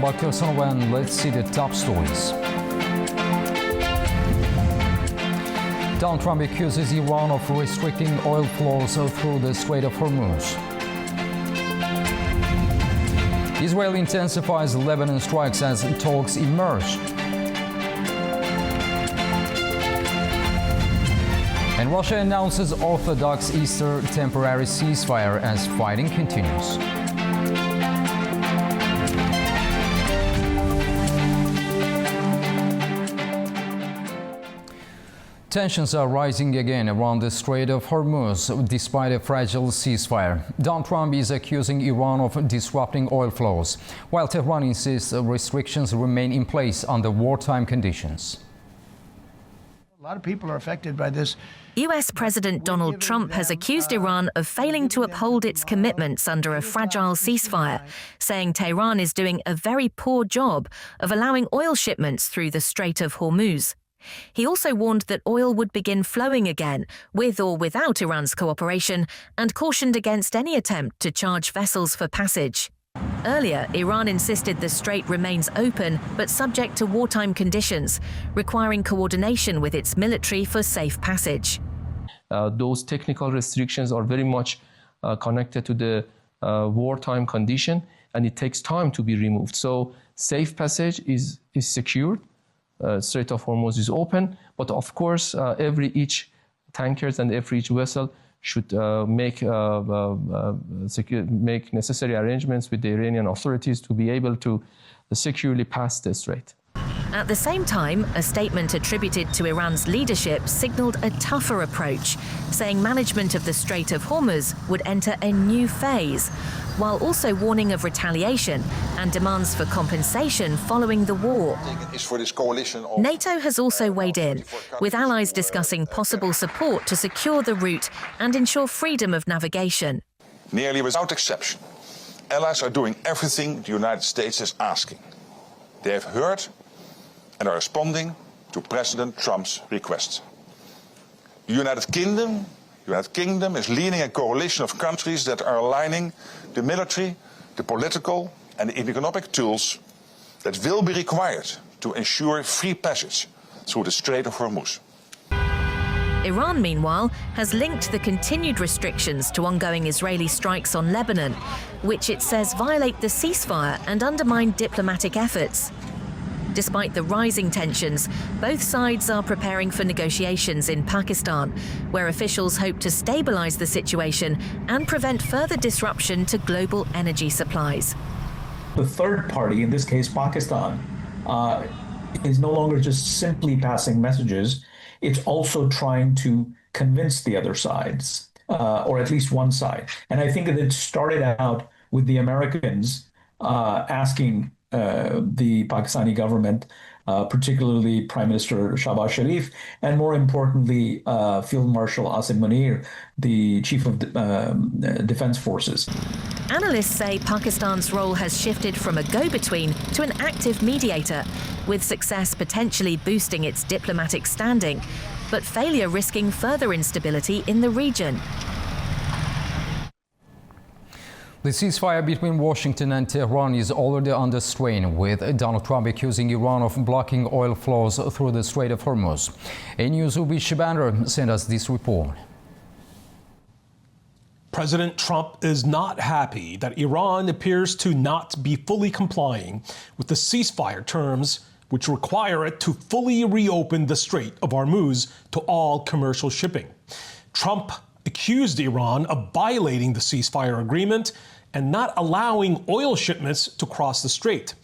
I'm Bakir Sanova, and let's see the top stories. Donald Trump accuses Iran of restricting oil flows through the Strait of Hormuz. Israel intensifies Lebanon strikes as talks emerge. And Russia announces Orthodox Easter temporary ceasefire as fighting continues. Tensions are rising again around the Strait of Hormuz despite a fragile ceasefire. Donald Trump is accusing Iran of disrupting oil flows, while Tehran insists restrictions remain in place under wartime conditions. A lot of people are affected by this. US President Donald Trump has accused Iran of failing to uphold its commitments under a fragile ceasefire, saying Tehran is doing a very poor job of allowing oil shipments through the Strait of Hormuz. He also warned that oil would begin flowing again, with or without Iran's cooperation, and cautioned against any attempt to charge vessels for passage. Earlier, Iran insisted the strait remains open but subject to wartime conditions, requiring coordination with its military for safe passage. Those technical restrictions are very much connected to the wartime condition, and it takes time to be removed. So safe passage is secured. Strait of Hormuz is open, but of course, each tankers and each vessel should make necessary arrangements with the Iranian authorities to be able to securely pass the strait. At the same time, a statement attributed to Iran's leadership signaled a tougher approach, saying management of the Strait of Hormuz would enter a new phase, while also warning of retaliation and demands for compensation following the war. NATO has also weighed in, with allies discussing possible support to secure the route and ensure freedom of navigation. Nearly without exception, allies are doing everything the United States is asking. They have heard and are responding to President Trump's request. The United Kingdom is leading a coalition of countries that are aligning the military, the political and the economic tools that will be required to ensure free passage through the Strait of Hormuz. Iran, meanwhile, has linked the continued restrictions to ongoing Israeli strikes on Lebanon, which it says violate the ceasefire and undermine diplomatic efforts. Despite the rising tensions, both sides are preparing for negotiations in Pakistan, where officials hope to stabilize the situation and prevent further disruption to global energy supplies. The third party, in this case Pakistan, is no longer just simply passing messages. It's also trying to convince the other sides, or at least one side. And I think that it started out with the Americans asking the Pakistani government, particularly Prime Minister Shahbaz Sharif, and more importantly, Field Marshal Asim Munir, the Chief of Defense Forces. Analysts say Pakistan's role has shifted from a go-between to an active mediator, with success potentially boosting its diplomatic standing, but failure risking further instability in the region. The ceasefire between Washington and Tehran is already under strain, with Donald Trump accusing Iran of blocking oil flows through the Strait of Hormuz. A-News' Ubi Shibander sent us this report. President Trump is not happy that Iran appears to not be fully complying with the ceasefire terms, which require it to fully reopen the Strait of Hormuz to all commercial shipping. Trump accused Iran of violating the ceasefire agreement and not allowing oil shipments to cross the strait.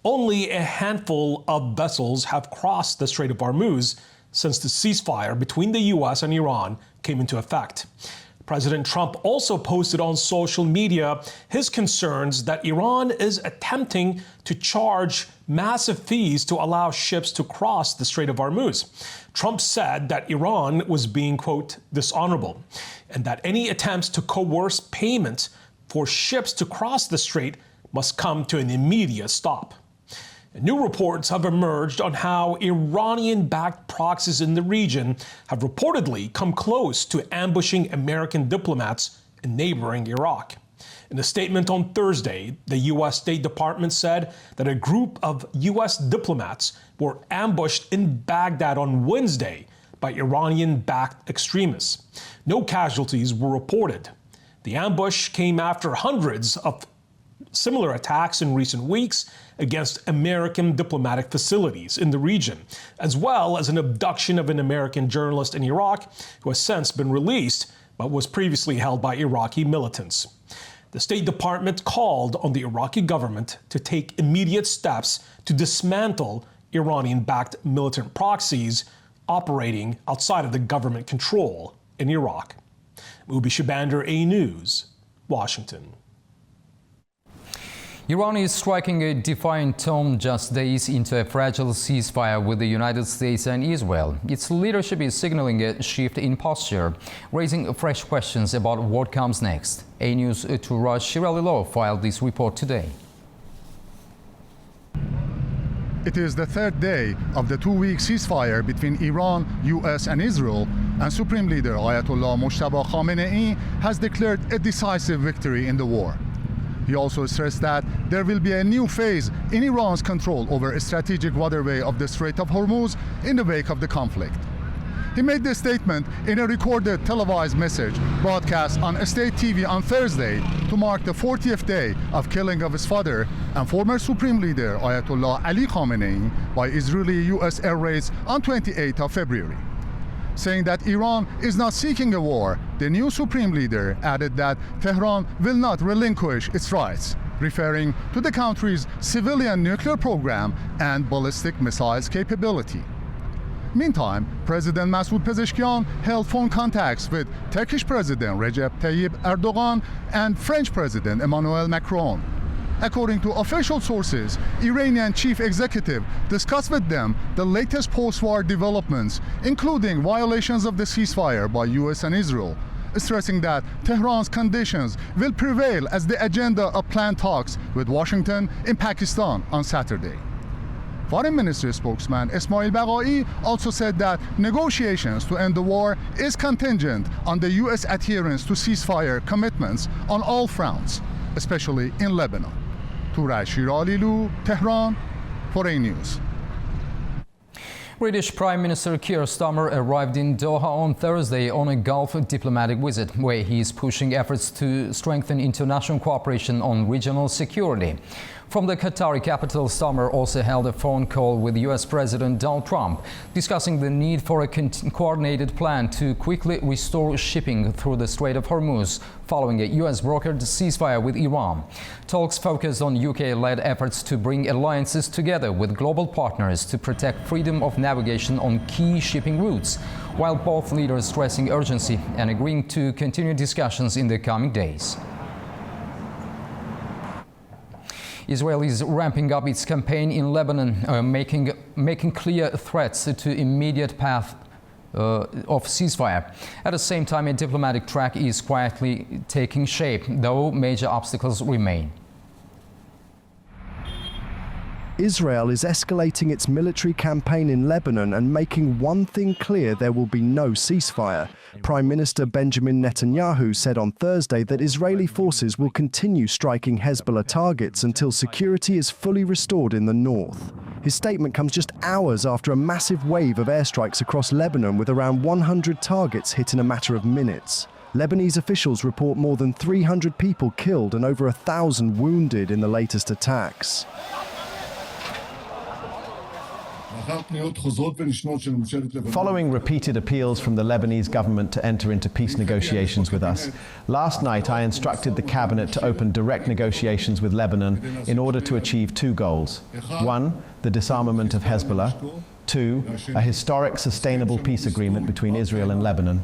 Only a handful of vessels have crossed the Strait of Hormuz since the ceasefire between the U.S. and Iran came into effect. President Trump also posted on social media his concerns that Iran is attempting to charge massive fees to allow ships to cross the Strait of Hormuz. Trump said that Iran was being, quote, dishonorable, and that any attempts to coerce payment for ships to cross the strait must come to an immediate stop. New reports have emerged on how Iranian-backed proxies in the region have reportedly come close to ambushing American diplomats in neighboring Iraq. In a statement on Thursday, the U.S. State Department said that a group of U.S. diplomats were ambushed in Baghdad on Wednesday by Iranian-backed extremists. No casualties were reported. The ambush came after hundreds of similar attacks in recent weeks against American diplomatic facilities in the region, as well as an abduction of an American journalist in Iraq who has since been released but was previously held by Iraqi militants. The State Department called on the Iraqi government to take immediate steps to dismantle Iranian-backed militant proxies operating outside of the government control in Iraq. Mubi Shabander, A News, Washington. Iran is striking a defiant tone just days into a fragile ceasefire with the United States and Israel. Its leadership is signaling a shift in posture, raising fresh questions about what comes next. A News Turaj Shiralilov filed this report today. It is the third day of the two-week ceasefire between Iran, US and Israel, and Supreme Leader Ayatollah Mojtaba Khamenei has declared a decisive victory in the war. He also stressed that there will be a new phase in Iran's control over a strategic waterway of the Strait of Hormuz in the wake of the conflict. He made this statement in a recorded televised message broadcast on state TV on Thursday to mark the 40th day of killing of his father and former Supreme Leader Ayatollah Ali Khamenei by Israeli-US air raids on 28th of February. Saying that Iran is not seeking a war, the new Supreme Leader added that Tehran will not relinquish its rights, referring to the country's civilian nuclear program and ballistic missiles capability. Meantime, President Masoud Pezeshkian held phone contacts with Turkish President Recep Tayyip Erdogan and French President Emmanuel Macron. According to official sources, Iranian chief executive discussed with them the latest post-war developments, including violations of the ceasefire by US and Israel, stressing that Tehran's conditions will prevail as the agenda of planned talks with Washington in Pakistan on Saturday. Foreign Ministry spokesman Esmail Baghai also said that negotiations to end the war is contingent on the US adherence to ceasefire commitments on all fronts, especially in Lebanon. Turaj Shiralilov, Tehran, for A News. British Prime Minister Keir Starmer arrived in Doha on Thursday on a Gulf diplomatic visit, where he is pushing efforts to strengthen international cooperation on regional security. From the Qatari capital, Starmer also held a phone call with US President Donald Trump, discussing the need for a coordinated plan to quickly restore shipping through the Strait of Hormuz following a US-brokered ceasefire with Iran. Talks focused on UK-led efforts to bring alliances together with global partners to protect freedom of navigation on key shipping routes, while both leaders stressing urgency and agreeing to continue discussions in the coming days. Israel is ramping up its campaign in Lebanon, making clear threats to immediate path of ceasefire. At the same time, a diplomatic track is quietly taking shape, though major obstacles remain. Israel is escalating its military campaign in Lebanon and making one thing clear: there will be no ceasefire. Prime Minister Benjamin Netanyahu said on Thursday that Israeli forces will continue striking Hezbollah targets until security is fully restored in the north. His statement comes just hours after a massive wave of airstrikes across Lebanon, with around 100 targets hit in a matter of minutes. Lebanese officials report more than 300 people killed and over 1,000 wounded in the latest attacks. Following repeated appeals from the Lebanese government to enter into peace negotiations with us, last night I instructed the cabinet to open direct negotiations with Lebanon in order to achieve two goals. One, the disarmament of Hezbollah. Two, a historic, sustainable peace agreement between Israel and Lebanon.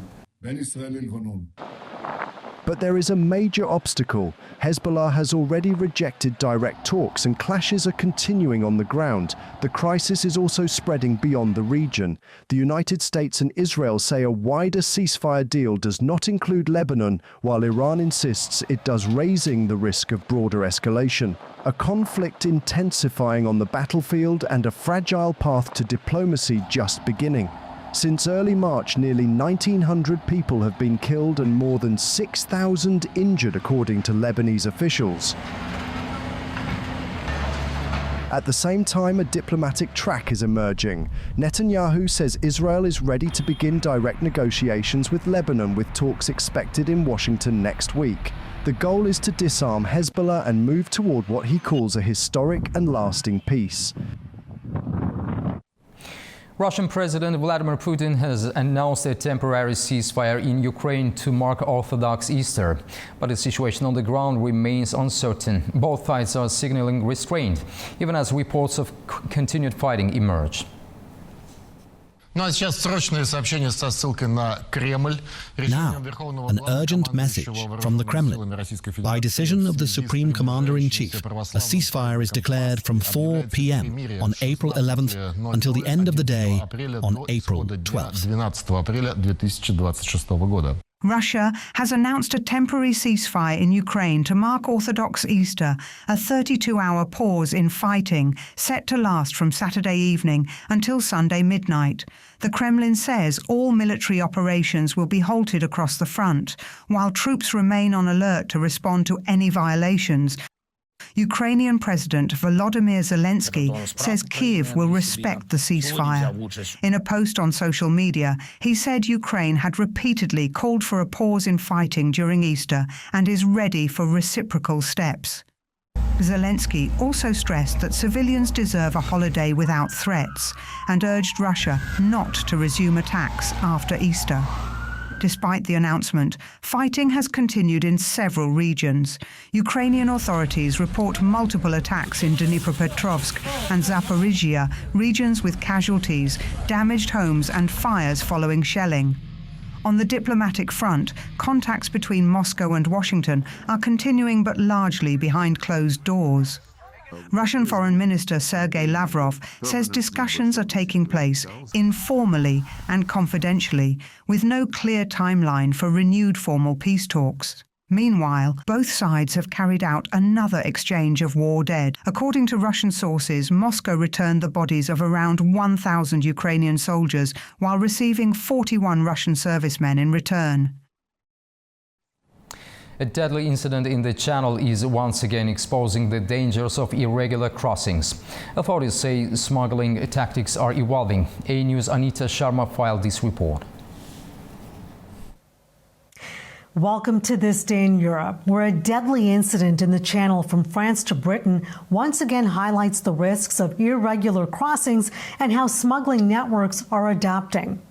But there is a major obstacle. Hezbollah has already rejected direct talks and clashes are continuing on the ground. The crisis is also spreading beyond the region. The United States and Israel say a wider ceasefire deal does not include Lebanon, while Iran insists it does, raising the risk of broader escalation. A conflict intensifying on the battlefield and a fragile path to diplomacy just beginning. Since early March, nearly 1,900 people have been killed and more than 6,000 injured, according to Lebanese officials. At the same time, a diplomatic track is emerging. Netanyahu says Israel is ready to begin direct negotiations with Lebanon, with talks expected in Washington next week. The goal is to disarm Hezbollah and move toward what he calls a historic and lasting peace. Russian President Vladimir Putin has announced a temporary ceasefire in Ukraine to mark Orthodox Easter. But the situation on the ground remains uncertain. Both sides are signaling restraint, even as reports of continued fighting emerge. Now, an urgent message from the Kremlin. By decision of the Supreme Commander-in-Chief, a ceasefire is declared from 4 p.m. on April 11th until the end of the day on April 12th. Russia has announced a temporary ceasefire in Ukraine to mark Orthodox Easter, a 32-hour pause in fighting set to last from Saturday evening until Sunday midnight. The Kremlin says all military operations will be halted across the front, while troops remain on alert to respond to any violations. Ukrainian President Volodymyr Zelensky says Kyiv will respect the ceasefire. In a post on social media, he said Ukraine had repeatedly called for a pause in fighting during Easter and is ready for reciprocal steps. Zelensky also stressed that civilians deserve a holiday without threats and urged Russia not to resume attacks after Easter. Despite the announcement, fighting has continued in several regions. Ukrainian authorities report multiple attacks in Dnipropetrovsk and Zaporizhia, regions with casualties, damaged homes and fires following shelling. On the diplomatic front, contacts between Moscow and Washington are continuing but largely behind closed doors. Russian Foreign Minister Sergei Lavrov says discussions are taking place informally and confidentially, with no clear timeline for renewed formal peace talks. Meanwhile, both sides have carried out another exchange of war dead. According to Russian sources, Moscow returned the bodies of around 1,000 Ukrainian soldiers while receiving 41 Russian servicemen in return. A deadly incident in the Channel is once again exposing the dangers of irregular crossings. Authorities say smuggling tactics are evolving. A News' Anita Sharma filed this report. Welcome to This Day in Europe, where a deadly incident in the Channel from France to Britain once again highlights the risks of irregular crossings and how smuggling networks are adapting.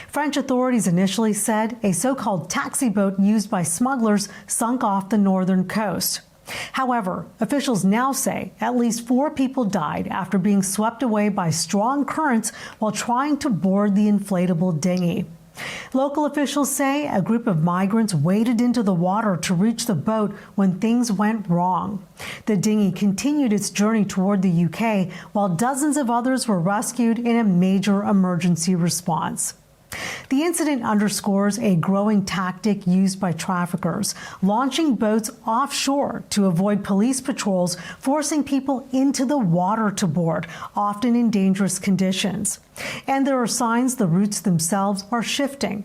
French authorities initially said a so-called taxi boat used by smugglers sunk off the northern coast. However, officials now say at least 4 people died after being swept away by strong currents while trying to board the inflatable dinghy. Local officials say a group of migrants waded into the water to reach the boat when things went wrong. The dinghy continued its journey toward the UK, while dozens of others were rescued in a major emergency response. The incident underscores a growing tactic used by traffickers, launching boats offshore to avoid police patrols, forcing people into the water to board, often in dangerous conditions. And there are signs the routes themselves are shifting.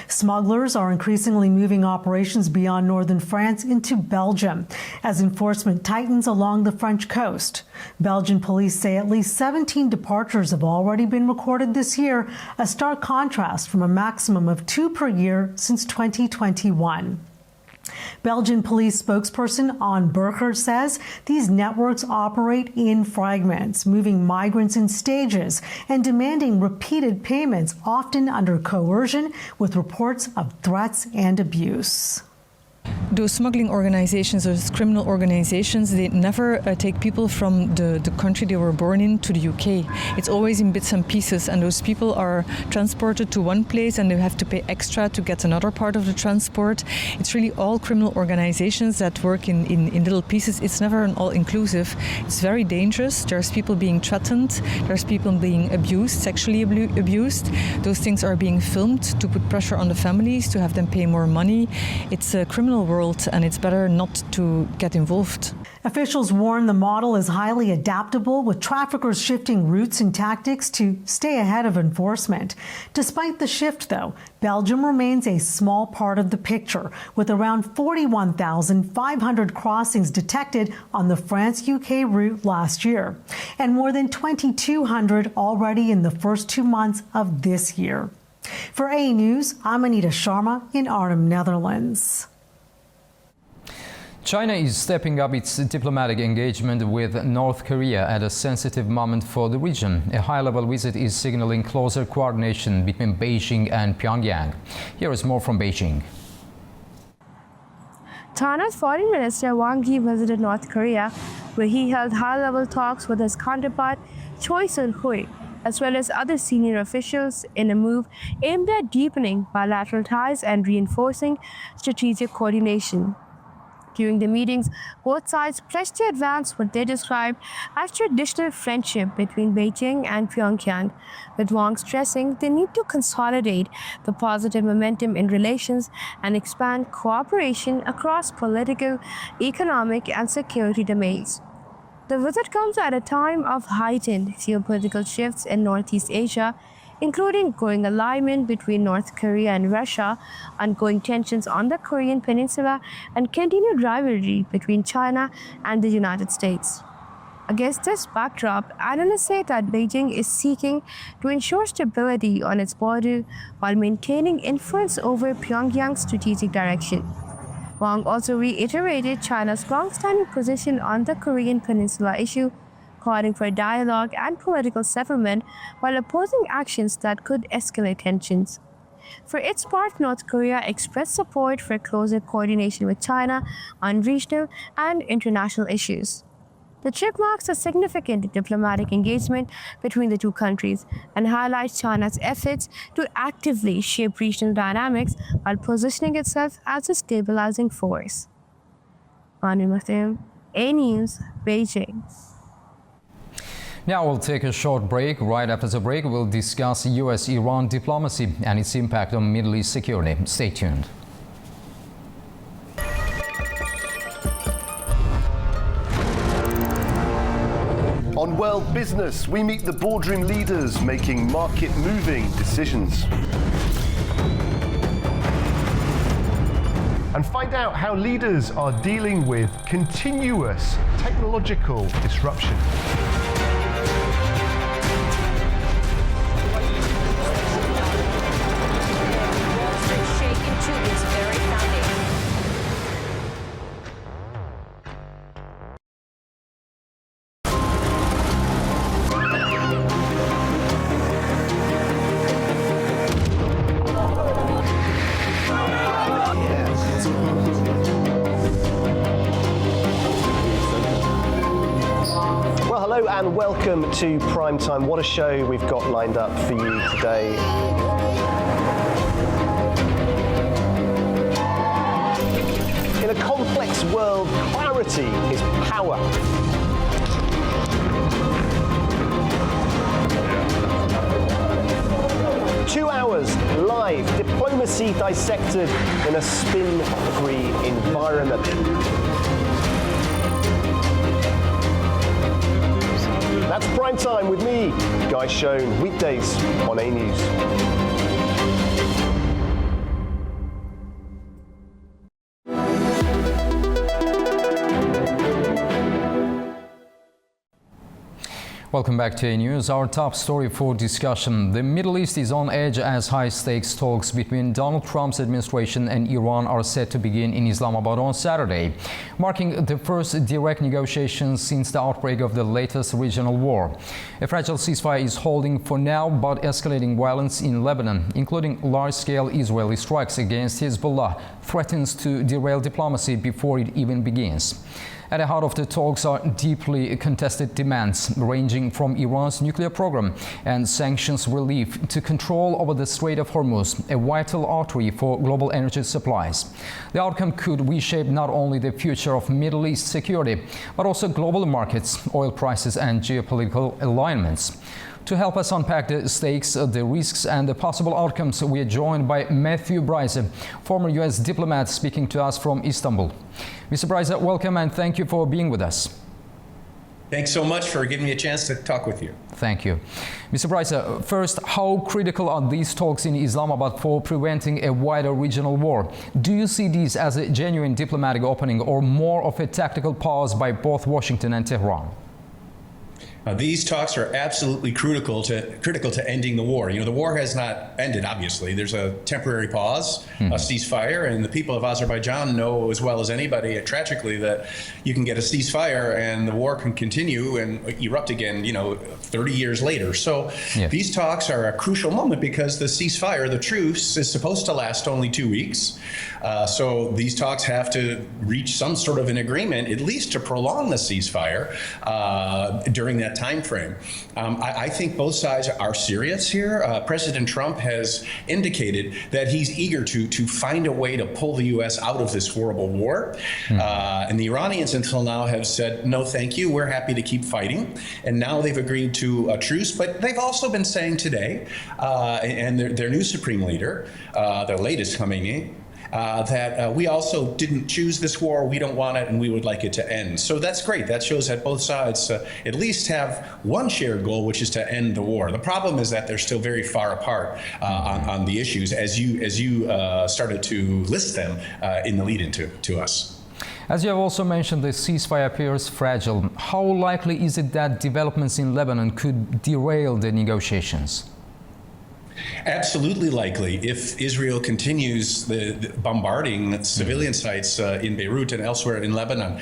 Smugglers are increasingly moving operations beyond northern France into Belgium as enforcement tightens along the French coast. Belgian police say at least 17 departures have already been recorded this year, a stark contrast from a maximum of 2 per year since 2021. Belgian police spokesperson Anne Burger says these networks operate in fragments, moving migrants in stages and demanding repeated payments, often under coercion, with reports of threats and abuse. Those smuggling organizations, those criminal organizations, they never take people from the country they were born in to the UK. It's always in bits and pieces, and those people are transported to one place and they have to pay extra to get another part of the transport. It's really all criminal organizations that work in little pieces. It's never an all-inclusive. It's very dangerous. There's people being threatened. There's people being abused, sexually abused. Those things are being filmed to put pressure on the families, to have them pay more money. It's a criminal world world, and it's better not to get involved. Officials warn the model is highly adaptable, with traffickers shifting routes and tactics to stay ahead of enforcement. Despite the shift, though, Belgium remains a small part of the picture, with around 41,500 crossings detected on the France-UK route last year, and more than 2,200 already in the first 2 months of this year. For A News, I'm Anita Sharma in Arnhem, Netherlands. China is stepping up its diplomatic engagement with North Korea at a sensitive moment for the region. A high-level visit is signaling closer coordination between Beijing and Pyongyang. Here is more from Beijing. China's Foreign Minister Wang Yi visited North Korea, where he held high-level talks with his counterpart Choi Soon-hui, as well as other senior officials, in a move aimed at deepening bilateral ties and reinforcing strategic coordination. During the meetings, both sides pledged to advance what they described as traditional friendship between Beijing and Pyongyang, with Wang stressing the need to consolidate the positive momentum in relations and expand cooperation across political, economic, and security domains. The visit comes at a time of heightened geopolitical shifts in Northeast Asia, including growing alignment between North Korea and Russia, ongoing tensions on the Korean Peninsula, and continued rivalry between China and the United States. Against this backdrop, analysts say that Beijing is seeking to ensure stability on its border while maintaining influence over Pyongyang's strategic direction. Wang also reiterated China's long-standing position on the Korean Peninsula issue, calling for dialogue and political settlement while opposing actions that could escalate tensions. For its part, North Korea expressed support for closer coordination with China on regional and international issues. The trip marks a significant diplomatic engagement between the two countries and highlights China's efforts to actively shape regional dynamics while positioning itself as a stabilizing force. Manu Mathim, A News, Beijing. Now we'll take a short break. Right after the break, we'll discuss U.S.-Iran diplomacy and its impact on Middle East security. Stay tuned. On World Business, we meet the boardroom leaders making market-moving decisions. And find out how leaders are dealing with continuous technological disruption. Hello and welcome to Primetime. What a show we've got lined up for you today. In a complex world, clarity is power. Two hours live, diplomacy dissected in a spin-free environment. That's Prime Time with me, Guy Schoen, weekdays on A News. Welcome back to A News. Our top story for discussion. The Middle East is on edge as high-stakes talks between Donald Trump's administration and Iran are set to begin in Islamabad on Saturday, marking the first direct negotiations since the outbreak of the latest regional war. A fragile ceasefire is holding for now, but escalating violence in Lebanon, including large-scale Israeli strikes against Hezbollah, threatens to derail diplomacy before it even begins. At the heart of the talks are deeply contested demands, ranging from Iran's nuclear program and sanctions relief to control over the Strait of Hormuz, a vital artery for global energy supplies. The outcome could reshape not only the future of Middle East security, but also global markets, oil prices, and geopolitical alignments. To help us unpack the stakes, the risks and the possible outcomes, we are joined by Matthew Bryce, former U.S. diplomat speaking to us from Istanbul. Mr. Bryce, welcome and thank you for being with us. Thanks so much for giving me a chance to talk with you. Thank you. Mr. Bryce, first, how critical are these talks in Islamabad for preventing a wider regional war? Do you see these as a genuine diplomatic opening or more of a tactical pause by both Washington and Tehran? These talks are absolutely critical to ending the war. You know, the war has not ended, obviously. There's a temporary pause, a ceasefire, and the people of Azerbaijan know as well as anybody, tragically, that you can get a ceasefire and the war can continue and erupt again, 30 years later. So these talks are a crucial moment because the ceasefire, the truce, is supposed to last only 2 weeks. So these talks have to reach some sort of an agreement, at least to prolong the ceasefire during that time frame. I think both sides are serious here. President Trump has indicated that he's eager to find a way to pull the U.S. out of this horrible war. And the Iranians until now have said, no, thank you, we're happy to keep fighting. And now they've agreed to a truce. But they've also been saying today, and their new supreme leader, their latest Khamenei, that we also didn't choose this war, we don't want it, and we would like it to end. So that's great. That shows that both sides at least have one shared goal, which is to end the war. The problem is that they're still very far apart on the issues, as you started to list them in the lead-in to us. As you have also mentioned, the ceasefire appears fragile. How likely is it that developments in Lebanon could derail the negotiations? Absolutely likely. If Israel continues the bombarding civilian sites in Beirut and elsewhere in Lebanon.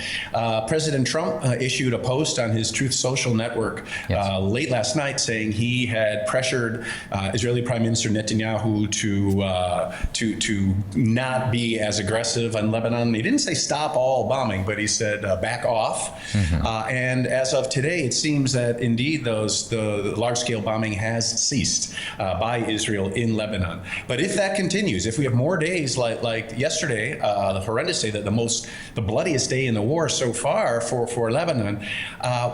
President Trump issued a post on his Truth Social network late last night saying he had pressured Israeli Prime Minister Netanyahu to not be as aggressive on Lebanon. He didn't say stop all bombing, but he said back off. And as of today, it seems that indeed the large-scale bombing has ceased by Israel in Lebanon. But if that continues, if we have more days like yesterday, the horrendous day, the bloodiest day in the war so far for Lebanon,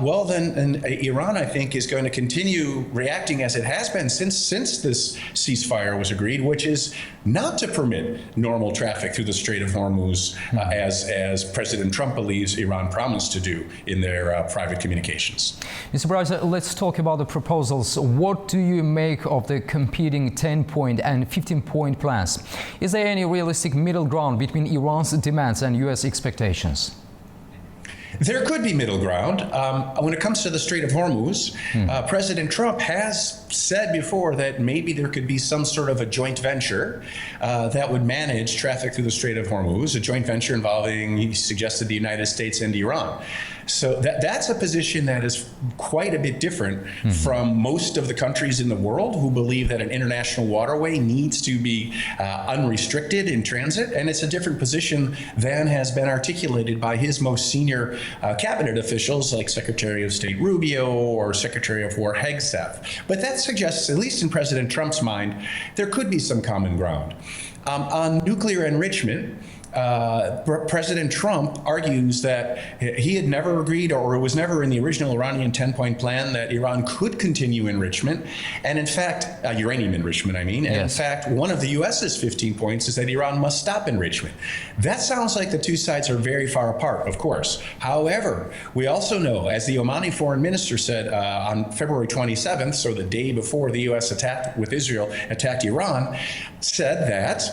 well then Iran, I think, is going to continue reacting as it has been since this ceasefire was agreed, which is not to permit normal traffic through the Strait of Hormuz, as President Trump believes Iran promised to do in their private communications. Mr. Bryce, let's talk about the proposals. What do you make of the competing 10-point and 15-point plans? Is there any realistic middle ground between Iran's demands and U.S. expectations? There could be middle ground. When it comes to the Strait of Hormuz, President Trump has said before that maybe there could be some sort of a joint venture that would manage traffic through the Strait of Hormuz, a joint venture involving, he suggested, the United States and Iran. So that's a position that is quite a bit different from most of the countries in the world who believe that an international waterway needs to be unrestricted in transit. And it's a different position than has been articulated by his most senior cabinet officials like Secretary of State Rubio or Secretary of War Hegseth. But that suggests, at least in President Trump's mind, there could be some common ground. On nuclear enrichment, President Trump argues that he had never agreed, or it was never in the original Iranian 10-point plan, that Iran could continue enrichment. And in fact, uranium enrichment, I mean. And in fact, one of the U.S.'s 15 points is that Iran must stop enrichment. That sounds like the two sides are very far apart, of course. However, we also know, as the Omani foreign minister said on February 27th, so the day before the U.S. attacked Iran, said that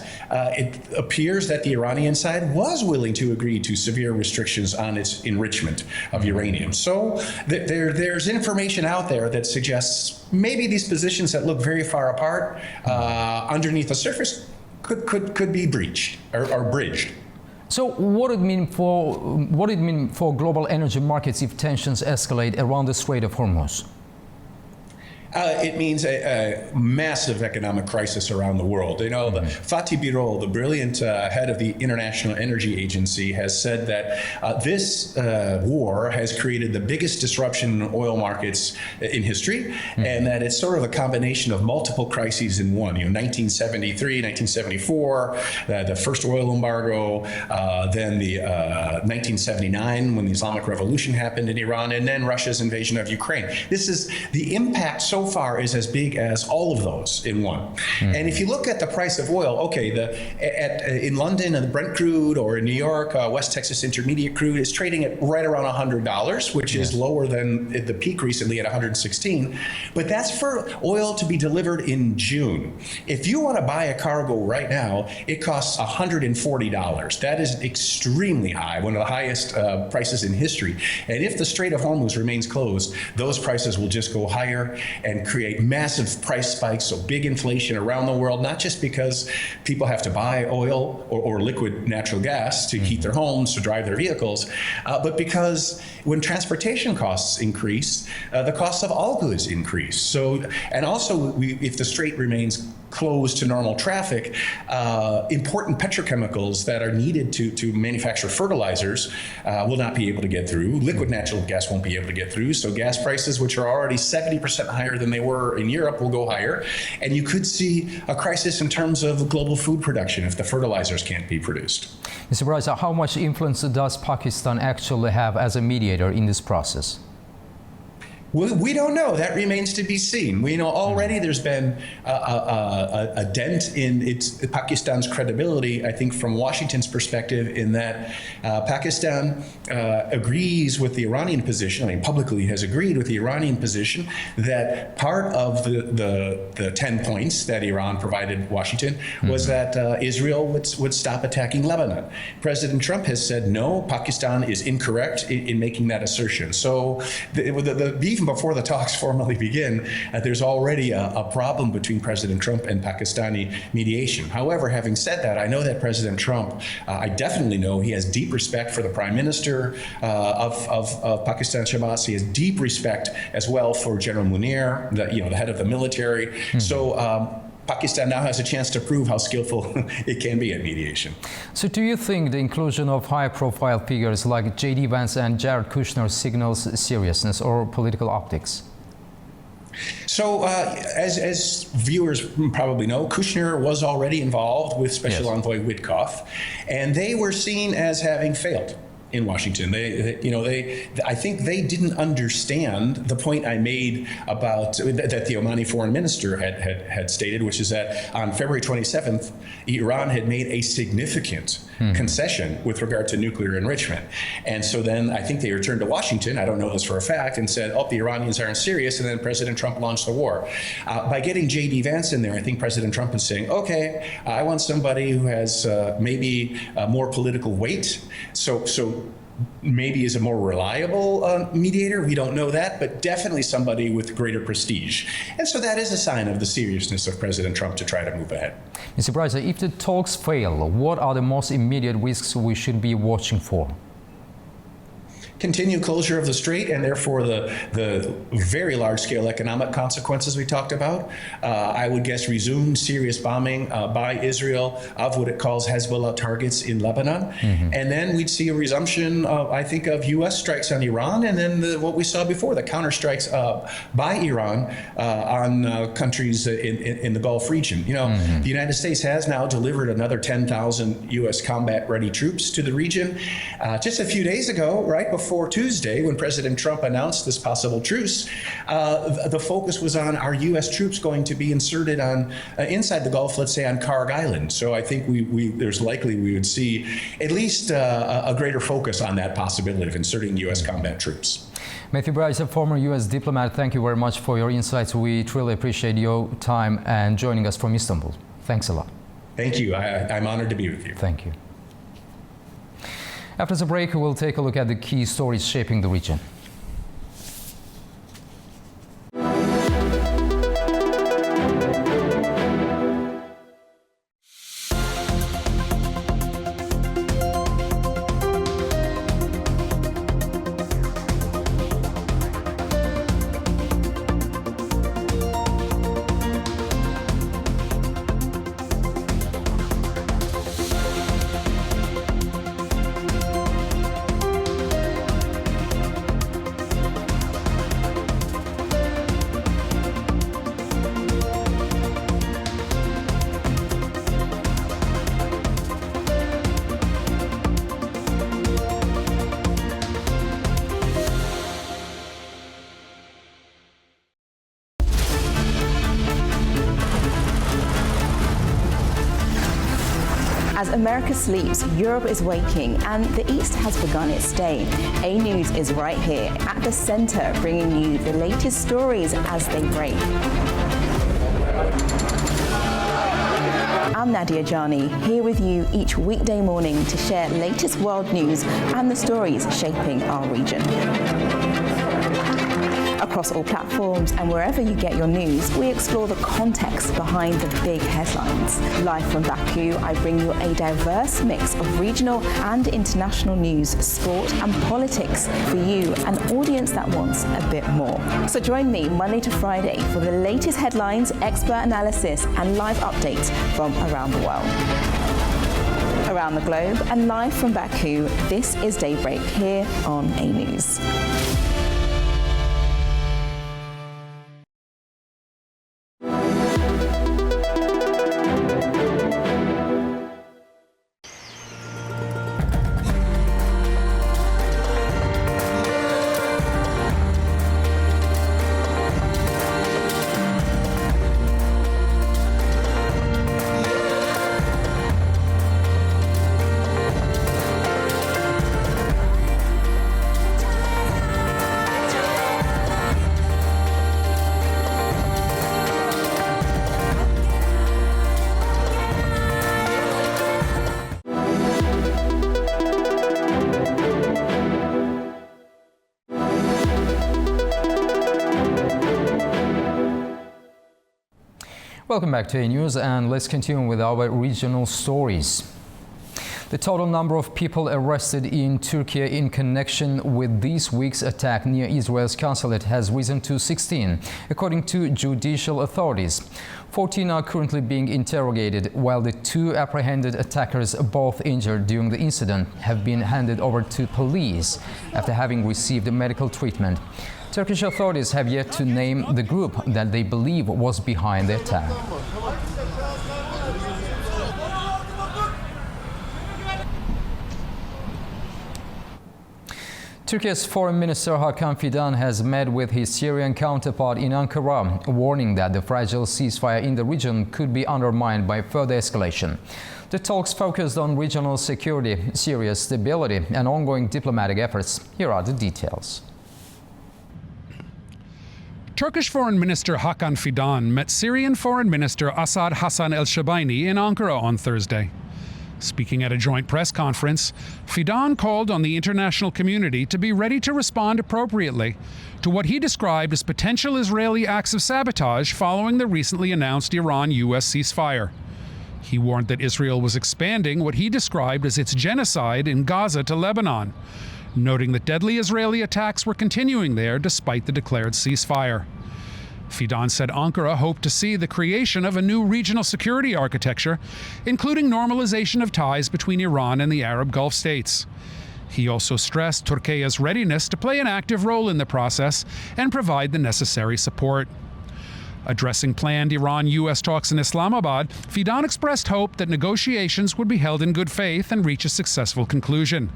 it appears that the Iranian side was willing to agree to severe restrictions on its enrichment of uranium. So there's information out there that suggests maybe these positions that look very far apart underneath the surface could be breached or bridged. So what would it mean for global energy markets if tensions escalate around the Strait of Hormuz? It means a massive economic crisis around the world. You know, Fatih Birol, the brilliant head of the International Energy Agency, has said that this war has created the biggest disruption in oil markets in history, and that it's sort of a combination of multiple crises in one. You know, 1973, 1974, the first oil embargo, then the 1979 when the Islamic Revolution happened in Iran, and then Russia's invasion of Ukraine. This is the impact so so far is as big as all of those in one. And if you look at the price of oil, okay, in London, the Brent crude, or in New York, West Texas Intermediate crude is trading at right around $100, which is lower than the peak recently at 116. But that's for oil to be delivered in June. If you want to buy a cargo right now, it costs $140. That is extremely high, one of the highest prices in history. And if the Strait of Hormuz remains closed, those prices will just go higher and create massive price spikes, so big inflation around the world, not just because people have to buy oil or liquid natural gas to heat their homes, to drive their vehicles, but because when transportation costs increase, the costs of all goods increase. So, and also, if the strait remains closed to normal traffic, important petrochemicals that are needed to manufacture fertilizers will not be able to get through. Liquid natural gas won't be able to get through. So gas prices, which are already 70% higher than they were in Europe, will go higher. And you could see a crisis in terms of global food production if the fertilizers can't be produced. Mr. Bryce, how much influence does Pakistan actually have as a mediator in this process? We don't know. That remains to be seen. We know already there's been a dent in Pakistan's credibility, I think, from Washington's perspective, in that Pakistan agrees with the Iranian position, I mean, publicly has agreed with the Iranian position, that part of the 10 points that Iran provided Washington was that Israel would stop attacking Lebanon. President Trump has said, no, Pakistan is incorrect in making that assertion. So even before the talks formally begin, there's already a problem between President Trump and Pakistani mediation. However, having said that, I know that President Trump, I definitely know he has deep respect for the Prime Minister of Pakistan, Shehbaz. He has deep respect as well for General Munir, the head of the military. So Pakistan now has a chance to prove how skillful it can be at mediation. So do you think the inclusion of high-profile figures like J.D. Vance and Jared Kushner signals seriousness or political optics? So, as viewers probably know, Kushner was already involved with Special Envoy Witkoff, and they were seen as having failed in Washington. I think they didn't understand the point I made about that the Omani foreign minister had stated, which is that on February 27th, Iran had made a significant concession with regard to nuclear enrichment. And so then I think they returned to Washington, I don't know this for a fact, and said, oh, the Iranians aren't serious, and then President Trump launched the war. By getting J.D. Vance in there, I think President Trump is saying, okay, I want somebody who has maybe more political weight, so maybe is a more reliable mediator. We don't know that, but definitely somebody with greater prestige. And so that is a sign of the seriousness of President Trump to try to move ahead. Mr. Bryce, if the talks fail, what are the most immediate risks we should be watching for? Continued closure of the strait, and therefore the very large-scale economic consequences we talked about. I would guess resumed serious bombing by Israel of what it calls Hezbollah targets in Lebanon. And then we'd see a resumption, I think, of U.S. strikes on Iran, and then what we saw before, the counterstrikes by Iran on countries in the Gulf region. The United States has now delivered another 10,000 U.S. combat-ready troops to the region. Just a few days ago, right before Tuesday, when President Trump announced this possible truce, the focus was on, are U.S. troops going to be inserted on inside the Gulf, let's say on Karg Island? So I think there's likely we would see at least a greater focus on that possibility of inserting U.S. combat troops. Matthew Bryce, a former U.S. diplomat, thank you very much for your insights. We truly appreciate your time and joining us from Istanbul. Thanks a lot. Thank you. I'm honored to be with you. Thank you. After the break, we'll take a look at the key stories shaping the region. As America sleeps, Europe is waking, and the East has begun its day. A News is right here at the center, bringing you the latest stories as they break. I'm Nadia Jani, here with you each weekday morning to share latest world news and the stories shaping our region. Across all platforms and wherever you get your news, we explore the context behind the big headlines. Live from Baku, I bring you a diverse mix of regional and international news, sport and politics for you, an audience that wants a bit more. So join me Monday to Friday for the latest headlines, expert analysis and live updates from around the world. Around the globe and live from Baku, this is Daybreak here on A News. Welcome back to A News, and let's continue with our regional stories. The total number of people arrested in Turkey in connection with this week's attack near Israel's consulate has risen to 16, according to judicial authorities. 14 are currently being interrogated, while the 2 apprehended attackers, both injured during the incident, have been handed over to police after having received medical treatment. Turkish authorities have yet to name the group that they believe was behind the attack. Turkey's Foreign Minister Hakan Fidan has met with his Syrian counterpart in Ankara, warning that the fragile ceasefire in the region could be undermined by further escalation. The talks focused on regional security, Syria's stability, and ongoing diplomatic efforts. Here are the details. Turkish Foreign Minister Hakan Fidan met Syrian Foreign Minister Assad Hassan el-Shabaini in Ankara on Thursday. Speaking at a joint press conference, Fidan called on the international community to be ready to respond appropriately to what he described as potential Israeli acts of sabotage following the recently announced Iran-US ceasefire. He warned that Israel was expanding what he described as its genocide in Gaza to Lebanon, noting that deadly Israeli attacks were continuing there despite the declared ceasefire. Fidan said Ankara hoped to see the creation of a new regional security architecture, including normalization of ties between Iran and the Arab Gulf states. He also stressed Turkey's readiness to play an active role in the process and provide the necessary support. Addressing planned Iran-US talks in Islamabad, Fidan expressed hope that negotiations would be held in good faith and reach a successful conclusion.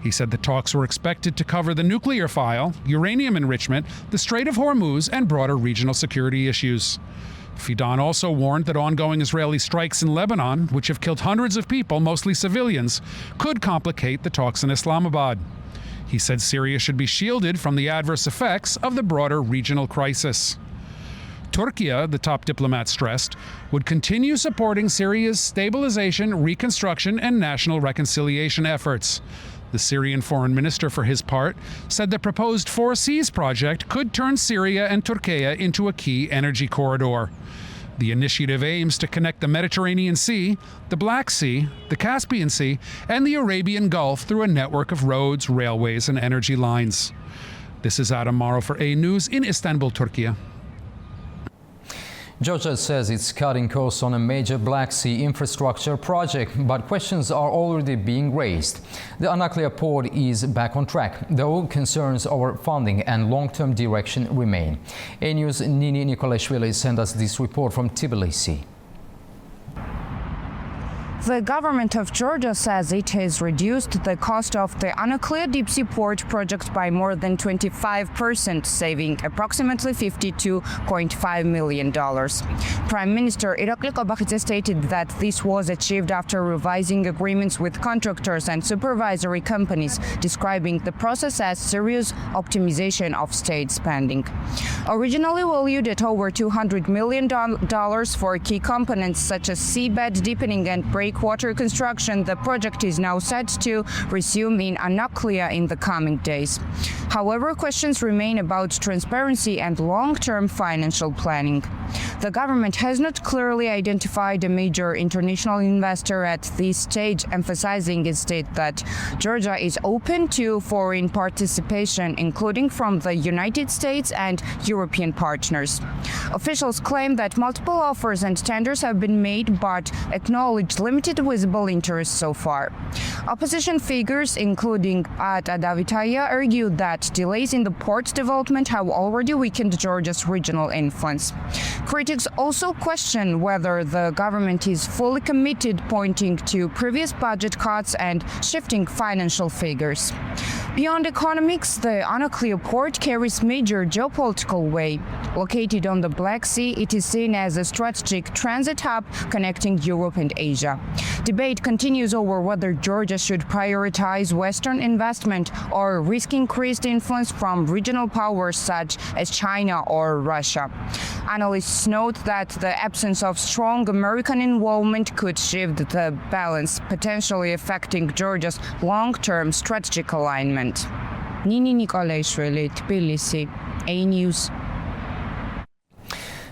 He said the talks were expected to cover the nuclear file, uranium enrichment, the Strait of Hormuz, and broader regional security issues. Fidan also warned that ongoing Israeli strikes in Lebanon, which have killed hundreds of people, mostly civilians, could complicate the talks in Islamabad. He said Syria should be shielded from the adverse effects of the broader regional crisis. Turkey, the top diplomat stressed, would continue supporting Syria's stabilization, reconstruction, and national reconciliation efforts. The Syrian foreign minister, for his part, said the proposed Four Seas project could turn Syria and Turkey into a key energy corridor. The initiative aims to connect the Mediterranean Sea, the Black Sea, the Caspian Sea, and the Arabian Gulf through a network of roads, railways, and energy lines. This is Adam Morrow for A News in Istanbul, Turkey. Georgia says it's cutting costs on a major Black Sea infrastructure project, but questions are already being raised. The Anaklia port is back on track, though concerns over funding and long-term direction remain. A News' Nini Nikolashvili sent us this report from Tbilisi. The government of Georgia says it has reduced the cost of the Anaklia deep sea port project by more than 25%, saving approximately $52.5 million. Prime Minister Irakli Kobakhidze stated that this was achieved after revising agreements with contractors and supervisory companies, describing the process as serious optimization of state spending. Originally valued at over $200 million for key components such as seabed deepening and breakwater construction, the project is now set to resume in Anaklia in the coming days. However, questions remain about transparency and long-term financial planning. The government has not clearly identified a major international investor at this stage, emphasizing instead that Georgia is open to foreign participation, including from the United States and European partners. Officials claim that multiple offers and tenders have been made, but acknowledge limited visible interest so far. Opposition figures, including Ad Adavitaya, argue that delays in the port's development have already weakened Georgia's regional influence. Critics also question whether the government is fully committed, pointing to previous budget cuts and shifting financial figures. Beyond economics, the Anaklia port carries major geopolitical weight. Located on the Black Sea, it is seen as a strategic transit hub connecting Europe and Asia. Debate continues over whether Georgia should prioritize Western investment or risk increased influence from regional powers such as China or Russia. Analysts note that the absence of strong American involvement could shift the balance, potentially affecting Georgia's long-term strategic alignment. Nini Nikolaishvili, Tbilisi, A News.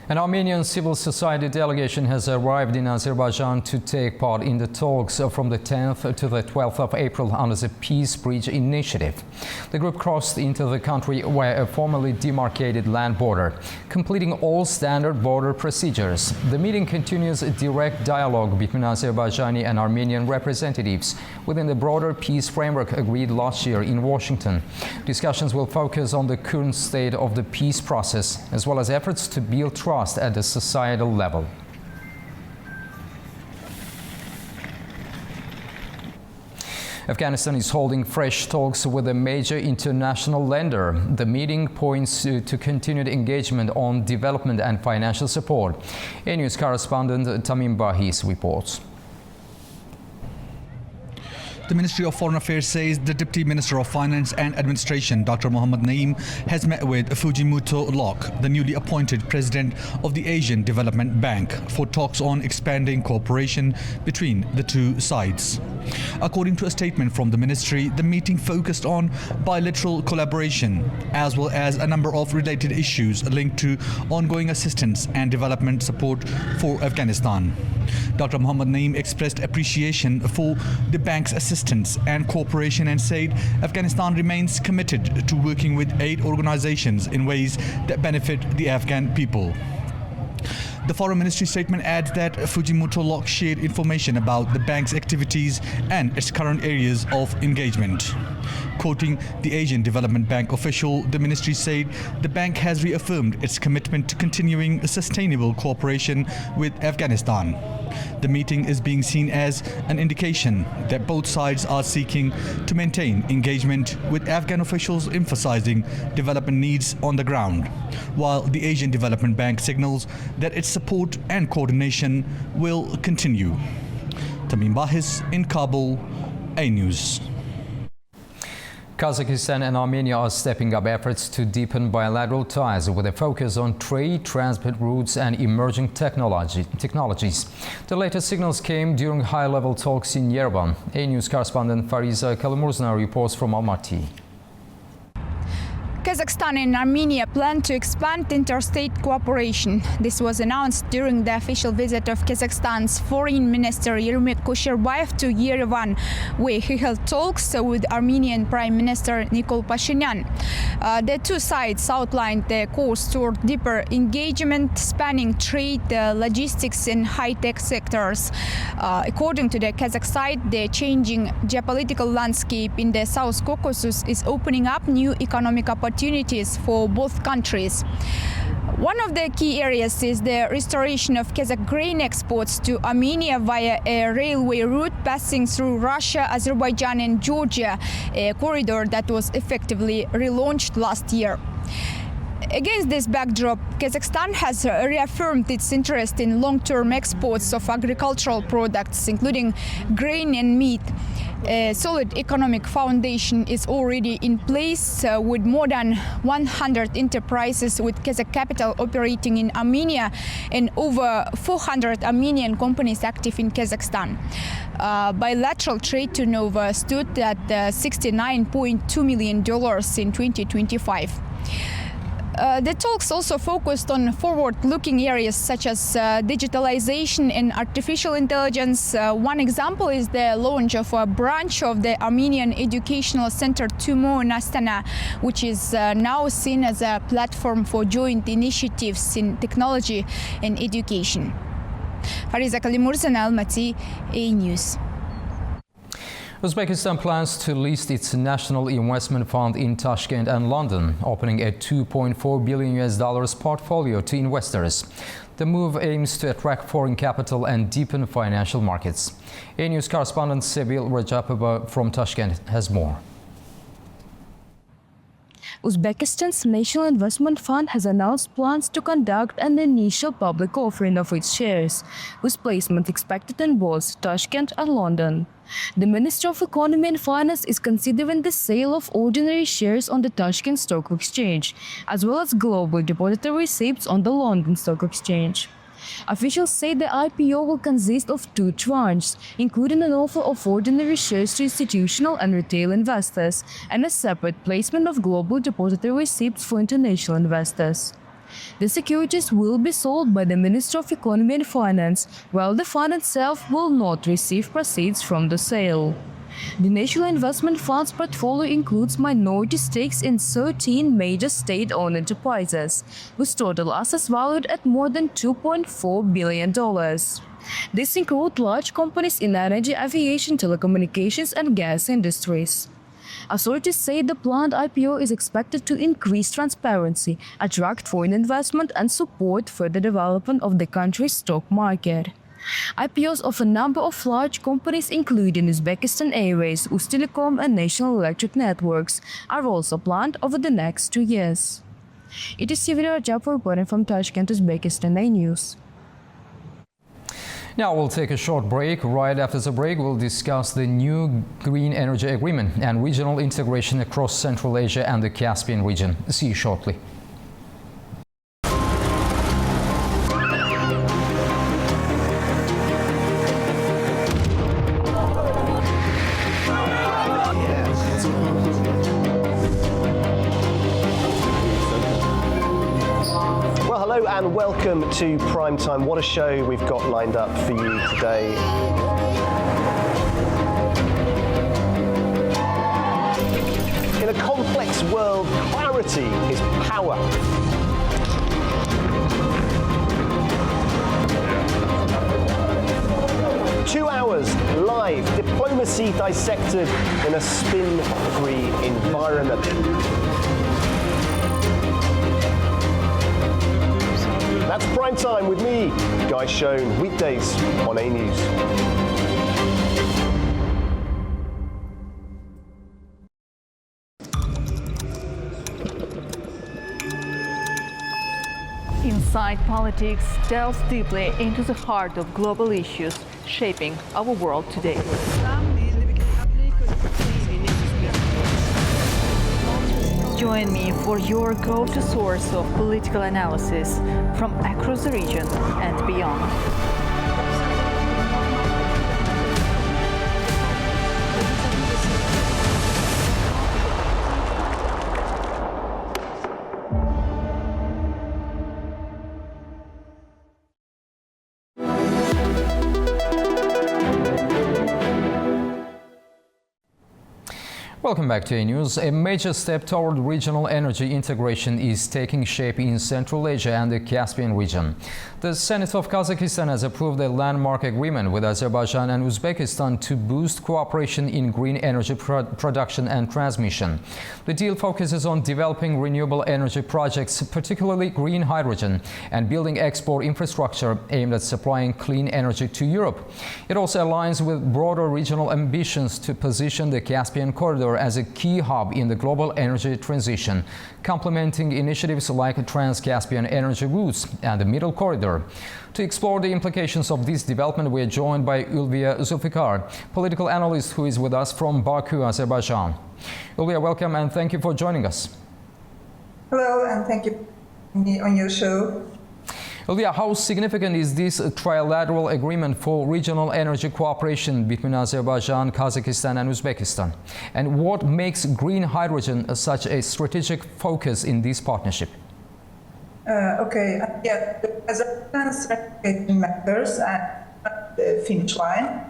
An Armenian civil society delegation has arrived in Azerbaijan to take part in the talks from the 10th to the 12th of April under the Peace Bridge Initiative. The group crossed into the country via a formally demarcated land border, completing all standard border procedures. The meeting continues a direct dialogue between Azerbaijani and Armenian representatives within the broader peace framework agreed last year in Washington. Discussions will focus on the current state of the peace process, as well as efforts to build trust at the societal level. Afghanistan is holding fresh talks with a major international lender. The meeting points to continued engagement on development and financial support. A News correspondent Tamim Bahis reports. The Ministry of Foreign Affairs says the Deputy Minister of Finance and Administration, Dr. Mohammad Naeem, has met with Fujimoto Lok, the newly appointed president of the Asian Development Bank, for talks on expanding cooperation between the two sides. According to a statement from the ministry, the meeting focused on bilateral collaboration, as well as a number of related issues linked to ongoing assistance and development support for Afghanistan. Dr. Mohammad Naeem expressed appreciation for the bank's assistance and cooperation and said Afghanistan remains committed to working with aid organizations in ways that benefit the Afghan people. The Foreign Ministry statement adds that Fujimoto Lok shared information about the bank's activities and its current areas of engagement. Quoting the Asian Development Bank official, the ministry said the bank has reaffirmed its commitment to continuing sustainable cooperation with Afghanistan. The meeting is being seen as an indication that both sides are seeking to maintain engagement, with Afghan officials emphasizing development needs on the ground, while the Asian Development Bank signals that its support and coordination will continue. Tamim Bahis in Kabul, A News. Kazakhstan and Armenia are stepping up efforts to deepen bilateral ties with a focus on trade, transport routes and emerging technologies. The latest signals came during high-level talks in Yerevan. A News correspondent Fariza Kalimurzna reports from Almaty. Kazakhstan and Armenia plan to expand interstate cooperation. This was announced during the official visit of Kazakhstan's Foreign Minister Yermak Kusherbayev to Yerevan, where he held talks with Armenian Prime Minister Nikol Pashinyan. The two sides outlined their course toward deeper engagement spanning trade, logistics and high-tech sectors. According to the Kazakh side, the changing geopolitical landscape in the South Caucasus is opening up new economic opportunities for both countries. One of the key areas is the restoration of Kazakh grain exports to Armenia via a railway route passing through Russia, Azerbaijan and Georgia, a corridor that was effectively relaunched last year. Against this backdrop, Kazakhstan has reaffirmed its interest in long-term exports of agricultural products, including grain and meat. A solid economic foundation is already in place with more than 100 enterprises with Kazakh capital operating in Armenia and over 400 Armenian companies active in Kazakhstan. Bilateral trade turnover stood at $69.2 million in 2025. The talks also focused on forward-looking areas such as digitalization and artificial intelligence. One example is the launch of a branch of the Armenian Educational Center TUMO in Astana, which is now seen as a platform for joint initiatives in technology and education. Fariza Kalimurza, Almaty, A News. Uzbekistan plans to list its national investment fund in Tashkent and London, opening a $2.4 billion portfolio to investors. The move aims to attract foreign capital and deepen financial markets. A News correspondent Sevil Rajapova from Tashkent has more. Uzbekistan's National Investment Fund has announced plans to conduct an initial public offering of its shares, whose placement expected in both Tashkent and London. The Ministry of Economy and Finance is considering the sale of ordinary shares on the Tashkent Stock Exchange, as well as global depository receipts on the London Stock Exchange. Officials say the IPO will consist of two tranches, including an offer of ordinary shares to institutional and retail investors, and a separate placement of global depository receipts for international investors. The securities will be sold by the Ministry of Economy and Finance, while the fund itself will not receive proceeds from the sale. The National Investment Fund's portfolio includes minority stakes in 13 major state-owned enterprises, with total assets valued at more than $2.4 billion. These include large companies in energy, aviation, telecommunications, and gas industries. Authorities say the planned IPO is expected to increase transparency, attract foreign investment, and support further development of the country's stock market. IPOs of a number of large companies, including Uzbekistan Airways, Ustelecom, and National Electric Networks, are also planned over the next 2 years. It is Sevil Rajapova reporting from Tashkent, Uzbekistan A News. Now we'll take a short break. Right after the break, we'll discuss the new Green Energy Agreement and regional integration across Central Asia and the Caspian region. See you shortly. And welcome to Primetime. What a show we've got lined up for you today. In a complex world, clarity is power. Two hours live, diplomacy dissected in a spin-free environment. That's Prime Time with me, Guy Schoen, weekdays on A News. Inside Politics delves deeply into the heart of global issues shaping our world today. Join me for your go-to source of political analysis from across the region and beyond. Welcome back to A News. A major step toward regional energy integration is taking shape in Central Asia and the Caspian region. The Senate of Kazakhstan has approved a landmark agreement with Azerbaijan and Uzbekistan to boost cooperation in green energy production and transmission. The deal focuses on developing renewable energy projects, particularly green hydrogen, and building export infrastructure aimed at supplying clean energy to Europe. It also aligns with broader regional ambitions to position the Caspian corridor as a key hub in the global energy transition, complementing initiatives like Trans-Caspian energy routes and the Middle Corridor. To explore the implications of this development, we are joined by Ulviya Zulfikar, political analyst who is with us from Baku, Azerbaijan. Ulviya, welcome and thank you for joining us. Hello, and thank you for me on your show. Ulviya, how significant is this trilateral agreement for regional energy cooperation between Azerbaijan, Kazakhstan and Uzbekistan? And what makes green hydrogen such a strategic focus in this partnership? Azerbaijan's strategy matters at the finish line.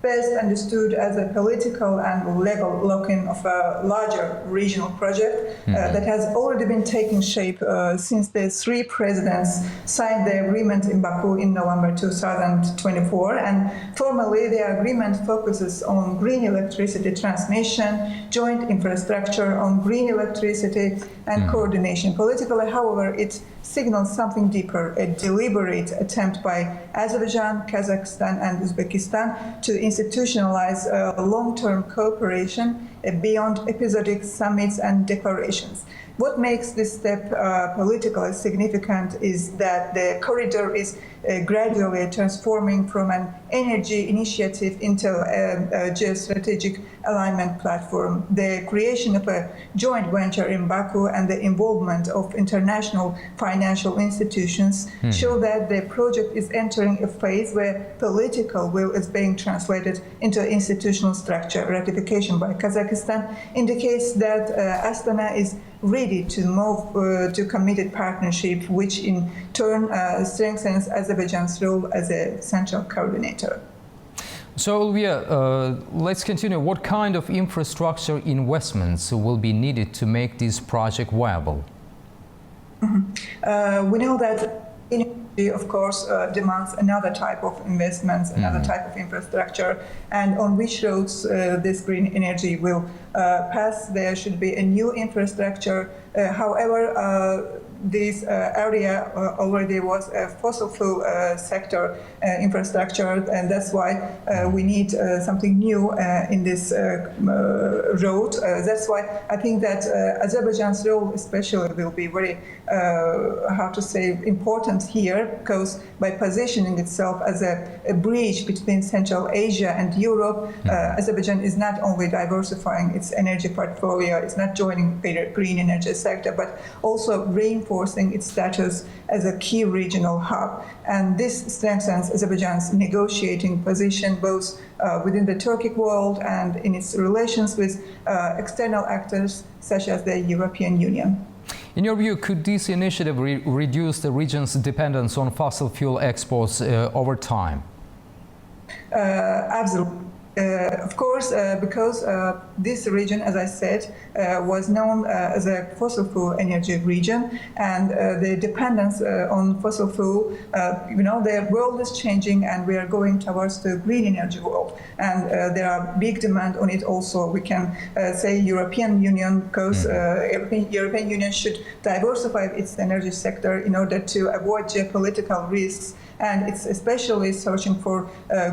Best understood as a political and legal lock-in of a larger regional project that has already been taking shape since the three presidents signed the agreement in Baku in November 2024. And formally, the agreement focuses on green electricity transmission, joint infrastructure on green electricity and coordination. Politically, however, it signals something deeper, a deliberate attempt by Azerbaijan, Kazakhstan and Uzbekistan to institutionalize long-term cooperation beyond episodic summits and declarations. What makes this step politically significant is that the corridor is gradually transforming from an energy initiative into a geostrategic alignment platform. The creation of a joint venture in Baku and the involvement of international financial institutions show that the project is entering a phase where political will is being translated into institutional structure. Ratification by Kazakhstan indicates that Astana is ready to move to committed partnership, which in turn strengthens Azerbaijan's role as a central coordinator. So, Ulviya, let's continue. What kind of infrastructure investments will be needed to make this project viable? We know that energy, of course, demands another type of investments, another type of infrastructure, and on which roads this green energy will pass. There should be a new infrastructure. However, this area already was a fossil fuel sector infrastructure, and that's why we need something new in this road. That's why I think that Azerbaijan's role especially will be very, important here, because by positioning itself as a bridge between Central Asia and Europe, Azerbaijan is not only diversifying its energy portfolio, it's not joining the green energy sector, but also reinforcing its status as a key regional hub. And this strengthens Azerbaijan's negotiating position both within the Turkic world and in its relations with external actors such as the European Union. In your view, could this initiative reduce the region's dependence on fossil fuel exports over time? Absolutely. Of course, because this region, as I said, was known as a fossil fuel energy region, and the dependence on fossil fuel, the world is changing and we are going towards the green energy world. And there are big demand on it also. We can say European Union, because European Union should diversify its energy sector in order to avoid geopolitical risks. And it's especially searching for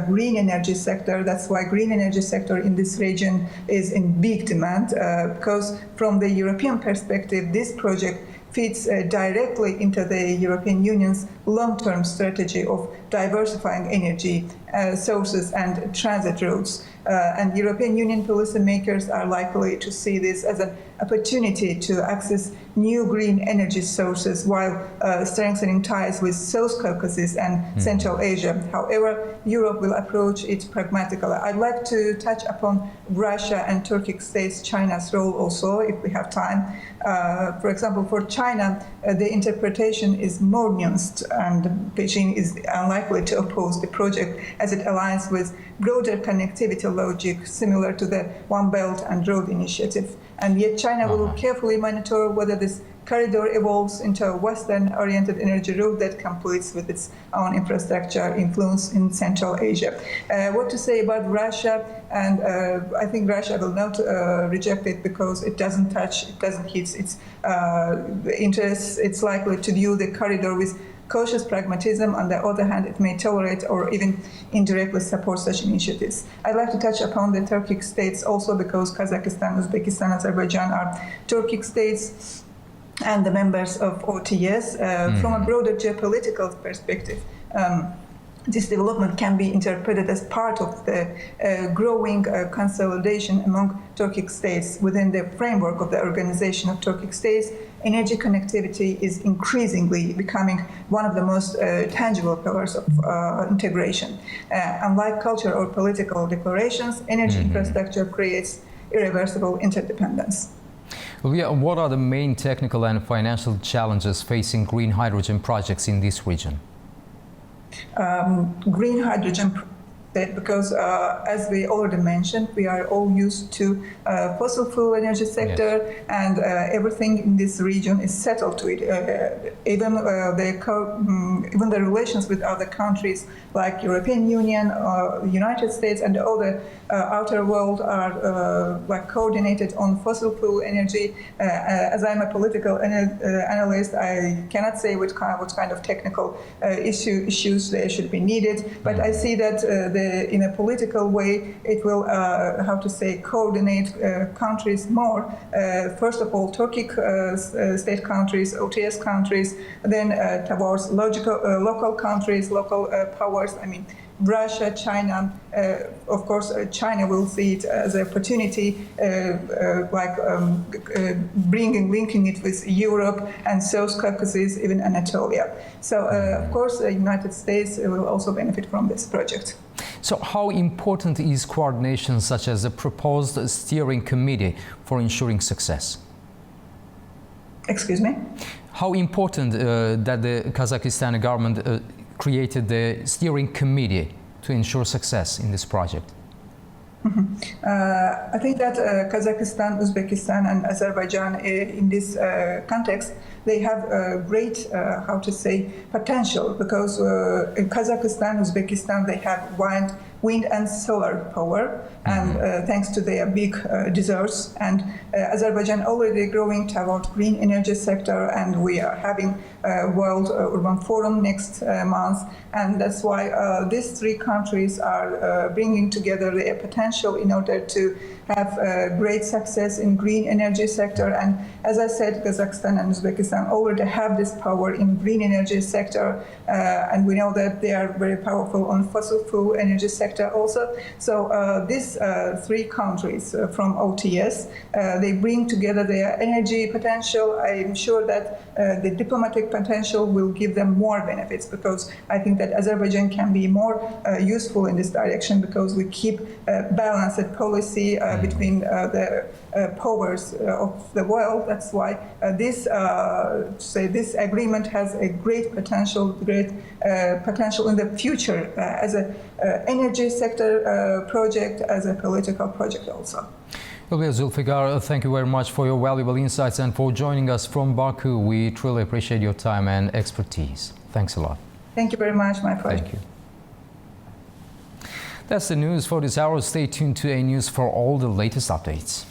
green energy sector. That's why green energy sector in this region is in big demand, because from the European perspective, this project fits directly into the European Union's long-term strategy of diversifying energy sources and transit routes. And European Union policymakers are likely to see this as an opportunity to access new green energy sources while strengthening ties with South Caucasus and Central Asia. However, Europe will approach it pragmatically. I'd like to touch upon Russia and Turkic states China's role also, if we have time. For example, for China, the interpretation is more nuanced, and Beijing is unlikely to oppose the project as it aligns with broader connectivity logic similar to the One Belt and Road Initiative. And yet China will carefully monitor whether this corridor evolves into a Western-oriented energy route that completes with its own infrastructure influence in Central Asia. What to say about Russia? And I think Russia will not reject it because it doesn't hit its interests. It's likely to view the corridor with cautious pragmatism. On the other hand, it may tolerate or even indirectly support such initiatives. I'd like to touch upon the Turkic states also because Kazakhstan, Uzbekistan, Azerbaijan are Turkic states and the members of OTS. From a broader geopolitical perspective, this development can be interpreted as part of the growing consolidation among Turkic states. Within the framework of the Organization of Turkic States, energy connectivity is increasingly becoming one of the most tangible pillars of integration. Unlike cultural or political declarations, energy infrastructure creates irreversible interdependence. Julia, what are the main technical and financial challenges facing green hydrogen projects in this region? Green hydrogen, because as we already mentioned, we are all used to fossil fuel energy sector, and everything in this region is settled to it. Even the relations with other countries like European Union, United States, and all the outer world are like coordinated on fossil fuel energy. As I'm a political analyst, I cannot say what kind of technical issues there should be needed, but I see that in a political way, it will, coordinate countries more. First of all, Turkic state countries, OTS countries, then towards local countries, local powers. I mean, Russia, China, of course, China will see it as an opportunity, linking it with Europe and South Caucasus, even Anatolia. So, of course, the United States will also benefit from this project. So how important is coordination such as the proposed steering committee for ensuring success? Excuse me? How important that the Kazakhstan government created the steering committee to ensure success in this project? I think that Kazakhstan, Uzbekistan, and Azerbaijan in this context, they have great, potential, because in Kazakhstan, Uzbekistan, they have wind and solar power, and thanks to their big deserts, and Azerbaijan already growing toward green energy sector, and we are having a World Urban Forum next month, and that's why these three countries are bringing together their potential in order to have great success in green energy sector. And as I said, Kazakhstan and Uzbekistan already have this power in green energy sector, and we know that they are very powerful on fossil fuel energy sector also. So these three countries from OTS, they bring together their energy potential. I am sure that the diplomatic potential will give them more benefits, because I think that Azerbaijan can be more useful in this direction, because we keep balanced policy between the powers of the world. That's why this agreement has a great potential in the future as an energy sector project, as a political project also. Julia Zulfikar, thank you very much for your valuable insights and for joining us from Baku. We truly appreciate your time and expertise. Thanks a lot. Thank you very much, my pleasure. Thank you. That's the news for this hour. Stay tuned to A News for all the latest updates.